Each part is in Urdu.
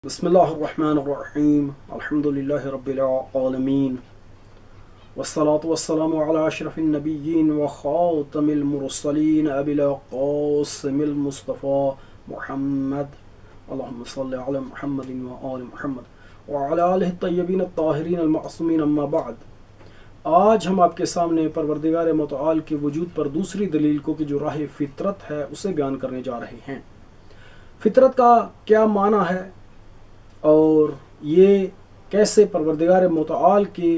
بسم اللہ الرحمن الرحیم الحمد للہ رب العالمین والصلاة والسلام علی اشرف النبیین وخاتم المرسلین ابی القاسم المصطفى محمد اللہم صلی علی محمد وآل محمد وعلی آلہ الطیبین الطاہرین المعصومین اما بعد۔ آج ہم آپ کے سامنے پروردگار متعال کے وجود پر دوسری دلیل کو کہ جو راہ فطرت ہے اسے بیان کرنے جا رہے ہیں۔ فطرت کا کیا معنی ہے اور یہ کیسے پروردگار متعال کے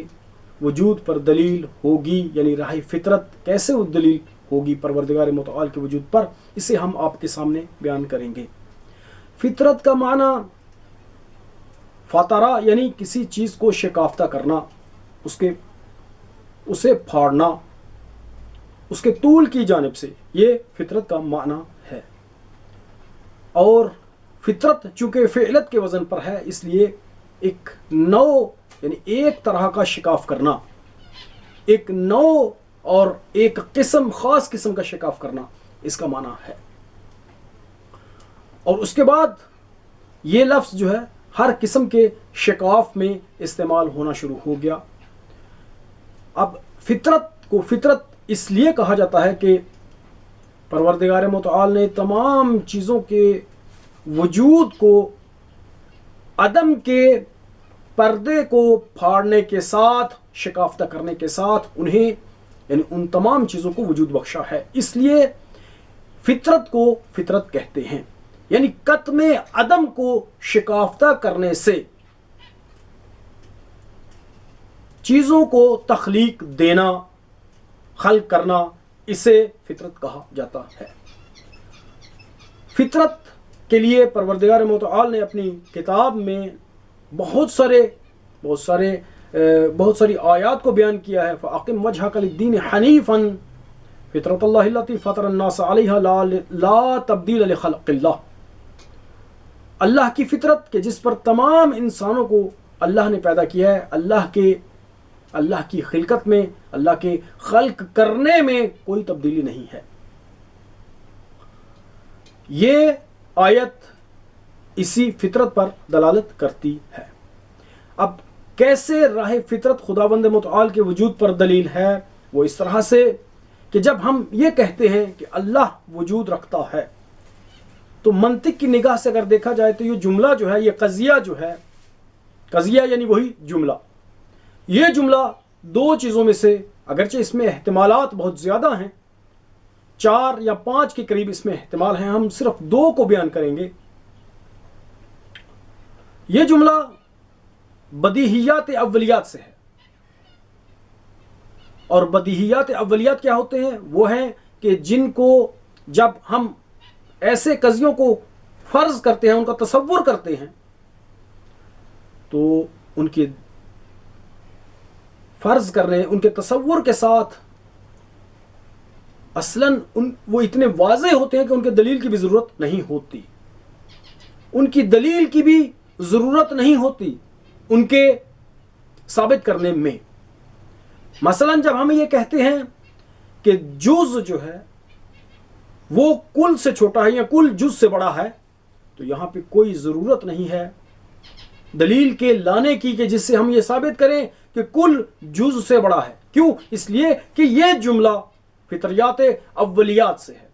وجود پر دلیل ہوگی، یعنی راہ فطرت کیسے وہ دلیل ہوگی پروردگار متعال کے وجود پر، اسے ہم آپ کے سامنے بیان کریں گے۔ فطرت کا معنی فطرہ یعنی کسی چیز کو شکافتہ کرنا، اسے پھاڑنا اس کے طول کی جانب سے، یہ فطرت کا معنی ہے۔ اور فطرت چونکہ فعلت کے وزن پر ہے، اس لیے ایک نوع یعنی ایک طرح کا شکاف کرنا، ایک نوع اور ایک قسم، خاص قسم کا شکاف کرنا، اس کا معنی ہے۔ اور اس کے بعد یہ لفظ جو ہے ہر قسم کے شکاف میں استعمال ہونا شروع ہو گیا۔ اب فطرت کو فطرت اس لیے کہا جاتا ہے کہ پروردگار متعال نے تمام چیزوں کے وجود کو عدم کے پردے کو پھاڑنے کے ساتھ، شکافتہ کرنے کے ساتھ انہیں یعنی ان تمام چیزوں کو وجود بخشا ہے۔ اس لیے فطرت کو فطرت کہتے ہیں، یعنی کتم عدم کو شکافتہ کرنے سے چیزوں کو تخلیق دینا، خلق کرنا، اسے فطرت کہا جاتا ہے۔ فطرت کے لیے پروردگار متعال نے اپنی کتاب میں بہت ساری آیات کو بیان کیا ہے۔ فَأَقِمْ وَجْهَكَ لِلدِّينِ حَنِيفًا فِطْرَتَ اللَّهِ الَّتِي فَطَرَ النَّاسَ عَلَيْهَا لَا تَبْدِيلَ لِخَلْقِ اللَّهِ، اللہ کی فطرت کہ جس پر تمام انسانوں کو اللہ نے پیدا کیا ہے، اللہ کی خلقت میں، اللہ کے خلق کرنے میں کوئی تبدیلی نہیں ہے۔ یہ آیت اسی فطرت پر دلالت کرتی ہے۔ اب کیسے راہ فطرت خداوند متعال کے وجود پر دلیل ہے؟ وہ اس طرح سے کہ جب ہم یہ کہتے ہیں کہ اللہ وجود رکھتا ہے، تو منطق کی نگاہ سے اگر دیکھا جائے تو یہ جملہ جو ہے، یہ قضیہ جو ہے، قضیہ یعنی وہی جملہ، یہ جملہ دو چیزوں میں سے، اگرچہ اس میں احتمالات بہت زیادہ ہیں، 4 یا 5 کے قریب اس میں احتمال ہیں، ہم صرف 2 کو بیان کریں گے۔ یہ جملہ بدیہیات اولیات سے ہے، اور بدیہیات اولیات کیا ہوتے ہیں؟ وہ ہیں کہ جن کو جب ہم ایسے قضیوں کو فرض کرتے ہیں، ان کا تصور کرتے ہیں، تو ان کے فرض کرنے، ان کے تصور کے ساتھ اصلاً وہ اتنے واضح ہوتے ہیں کہ ان کے دلیل کی بھی ضرورت نہیں ہوتی، ان کی دلیل کی بھی ضرورت نہیں ہوتی ان کے ثابت کرنے میں۔ مثلاً جب ہم یہ کہتے ہیں کہ جز جو ہے وہ کل سے چھوٹا ہے یا کل جز سے بڑا ہے، تو یہاں پہ کوئی ضرورت نہیں ہے دلیل کے لانے کی کہ جس سے ہم یہ ثابت کریں کہ کل جز سے بڑا ہے۔ کیوں؟ اس لیے کہ یہ جملہ فطریات اولیات سے ہے،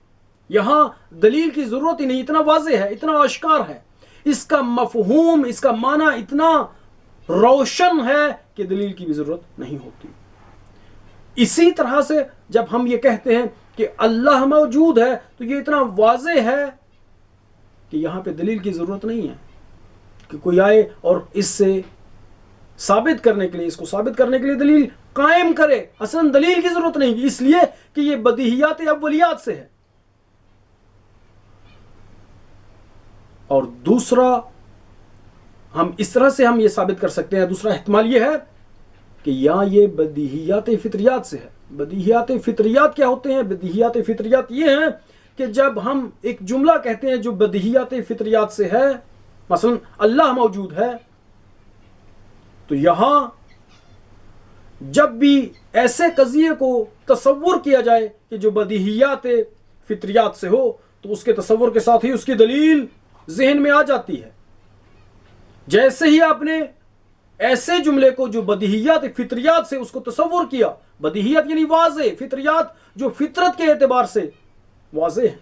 یہاں دلیل کی ضرورت ہی نہیں، اتنا واضح ہے، اتنا آشکار ہے، اس کا مفہوم، اس کا معنی اتنا روشن ہے کہ دلیل کی بھی ضرورت نہیں ہوتی۔ اسی طرح سے جب ہم یہ کہتے ہیں کہ اللہ موجود ہے، تو یہ اتنا واضح ہے کہ یہاں پہ دلیل کی ضرورت نہیں ہے کہ کوئی آئے اور اس سے ثابت کرنے کے لیے، اس کو ثابت کرنے کے لیے دلیل قائم کرے۔ اصلاً دلیل کی ضرورت نہیں، اس لیے کہ یہ بدیہیات اولیات سے ہے۔ اور دوسرا، ہم اس طرح سے ہم یہ ثابت کر سکتے ہیں، دوسرا احتمال یہ ہے کہ یہاں یہ بدیہیات فطریات سے ہے۔ بدیہیات فطریات کیا ہوتے ہیں؟ بدیہیات فطریات یہ ہیں کہ جب ہم ایک جملہ کہتے ہیں جو بدیہیات فطریات سے ہے، مثلا اللہ موجود ہے، تو یہاں جب بھی ایسے قضیے کو تصور کیا جائے کہ جو بدیہیات فطریات سے ہو، تو اس کے تصور کے ساتھ ہی اس کی دلیل ذہن میں آ جاتی ہے۔ جیسے ہی آپ نے ایسے جملے کو جو بدیہیات فطریات سے اس کو تصور کیا، بدیہیات یعنی واضح، فطریات جو فطرت کے اعتبار سے واضح ہے،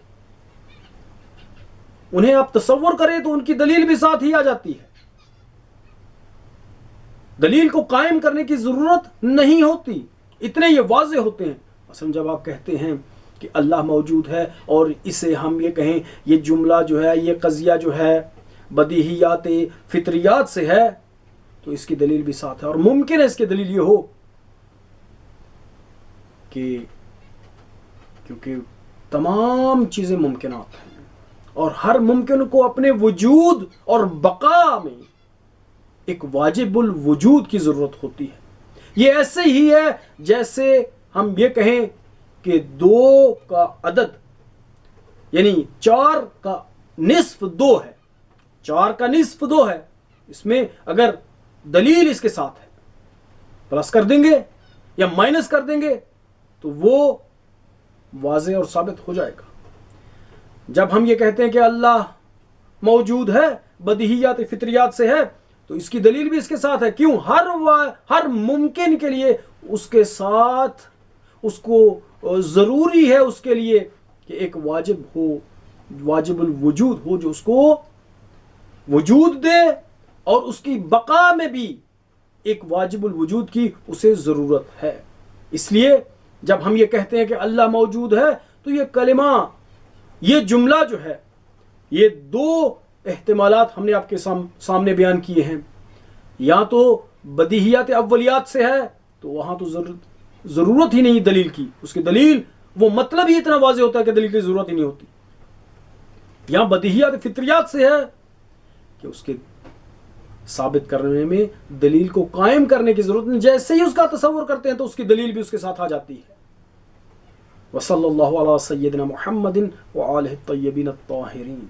انہیں آپ تصور کریں تو ان کی دلیل بھی ساتھ ہی آ جاتی ہے، دلیل کو قائم کرنے کی ضرورت نہیں ہوتی، اتنے یہ واضح ہوتے ہیں۔ مثلا جب آپ کہتے ہیں کہ اللہ موجود ہے اور اسے ہم یہ کہیں یہ جملہ جو ہے، یہ قضیہ جو ہے بدیہیات فطریات سے ہے، تو اس کی دلیل بھی ساتھ ہے، اور ممکن ہے اس کی دلیل یہ ہو کہ کیونکہ تمام چیزیں ممکنات ہیں اور ہر ممکن کو اپنے وجود اور بقا میں ایک واجب الوجود کی ضرورت ہوتی ہے۔ یہ ایسے ہی ہے جیسے ہم یہ کہیں کہ 2 کا عدد یعنی 4 کا نصف 2 ہے، 4 کا نصف 2 ہے، اس میں اگر دلیل اس کے ساتھ ہے، پلس کر دیں گے یا مائنس کر دیں گے تو وہ واضح اور ثابت ہو جائے گا۔ جب ہم یہ کہتے ہیں کہ اللہ موجود ہے، بدیہیات فطریات سے ہے، تو اس کی دلیل بھی اس کے ساتھ ہے۔ کیوں؟ ہر ممکن کے لیے اس کے ساتھ اس کو ضروری ہے اس کے لیے کہ ایک واجب ہو، واجب الوجود ہو جو اس کو وجود دے، اور اس کی بقا میں بھی ایک واجب الوجود کی اسے ضرورت ہے۔ اس لیے جب ہم یہ کہتے ہیں کہ اللہ موجود ہے تو یہ کلمہ، یہ جملہ جو ہے، یہ 2 احتمالات ہم نے آپ کے سامنے بیان کیے ہیں۔ یا تو بدیہیات اولیات سے ہے تو وہاں تو ضرورت ہی نہیں دلیل کی، اس کی دلیل وہ مطلب ہی اتنا واضح ہوتا ہے کہ دلیل کی ضرورت ہی نہیں ہوتی۔ یا بدیہیات فطریات سے ہے کہ اس کے ثابت کرنے میں دلیل کو قائم کرنے کی ضرورت نہیں، جیسے ہی اس کا تصور کرتے ہیں تو اس کی دلیل بھی اس کے ساتھ آ جاتی ہے۔ وصلی اللہ علی سیدنا محمد وآلہ الطیبین الطاہرین۔